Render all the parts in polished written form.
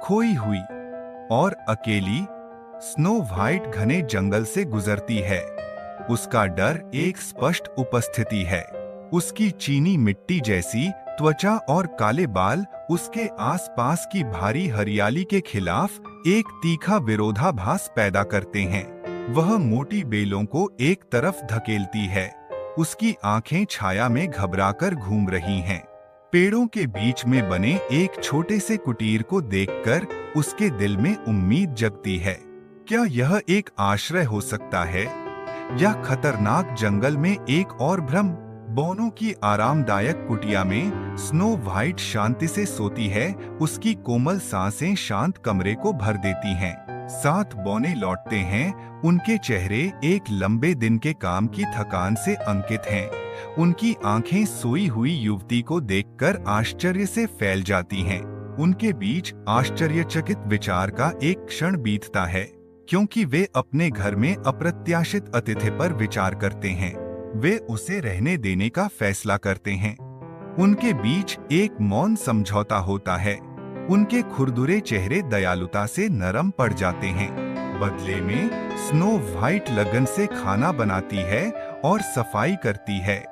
खोई हुई और अकेली स्नो व्हाइट घने जंगल से गुजरती है। उसका डर एक स्पष्ट उपस्थिति है। उसकी चीनी मिट्टी जैसी त्वचा और काले बाल उसके आसपास की भारी हरियाली के खिलाफ एक तीखा विरोधाभास पैदा करते हैं। वह मोटी बेलों को एक तरफ धकेलती है। उसकी आंखें छाया में घबराकर घूम रही हैं। पेड़ों के बीच में बने एक छोटे से कुटीर को देखकर उसके दिल में उम्मीद जगती है। क्या यह एक आश्रय हो सकता है या खतरनाक जंगल में एक और भ्रम? बोनो की आरामदायक कुटिया में स्नो व्हाइट शांति से सोती है। उसकी कोमल सांसें शांत कमरे को भर देती हैं। साथ बोने लौटते हैं। उनके चेहरे एक लंबे दिन के काम की थकान से अंकित हैं। उनकी आंखें सोई हुई युवती को देखकर आश्चर्य से फैल जाती हैं। उनके बीच आश्चर्यचकित विचार का एक क्षण बीतता है, क्योंकि वे अपने घर में अप्रत्याशित अतिथि पर विचार करते हैं। वे उसे रहने देने का फैसला करते हैं। उनके बीच एक मौन समझौता होता है। उनके खुरदुरे चेहरे दयालुता से नरम पड़ जाते हैं। बदले में स्नो व्हाइट लगन से खाना बनाती है और सफाई करती है।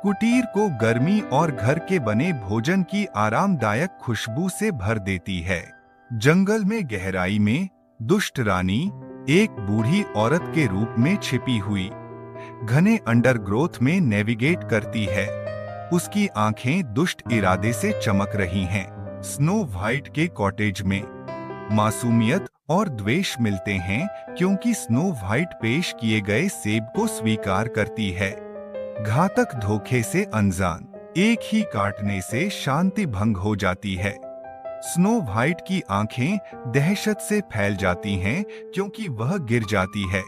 कुटीर को गर्मी और घर के बने भोजन की आरामदायक खुशबू से भर देती है। जंगल में गहराई में दुष्ट रानी एक बूढ़ी औरत के रूप में छिपी हुई घने अंडरग्रोथ में नेविगेट करती है। उसकी आंखें दुष्ट इरादे से चमक रही हैं। स्नो व्हाइट के कॉटेज में मासूमियत और द्वेष मिलते हैं, क्योंकि स्नो व्हाइट पेश किए गए सेब को स्वीकार करती है। घातक धोखे से अनजान एक ही काटने से शांति भंग हो जाती है। स्नो व्हाइट की आंखें दहशत से फैल जाती हैं, क्योंकि वह गिर जाती है।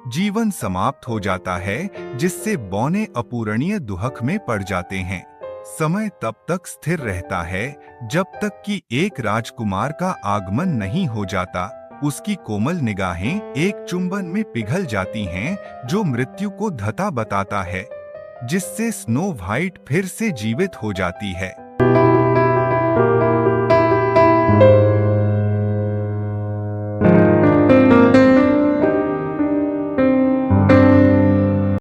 जीवन समाप्त हो जाता है, जिससे बौने अपूरणीय दुहक में पड़ जाते हैं। समय तब तक स्थिर रहता है जब तक कि एक राजकुमार का आगमन नहीं हो जाता। उसकी कोमल निगाहें एक चुंबन में पिघल जाती हैं, जो मृत्यु को धता बताता है, जिससे स्नो व्हाइट फिर से जीवित हो जाती है।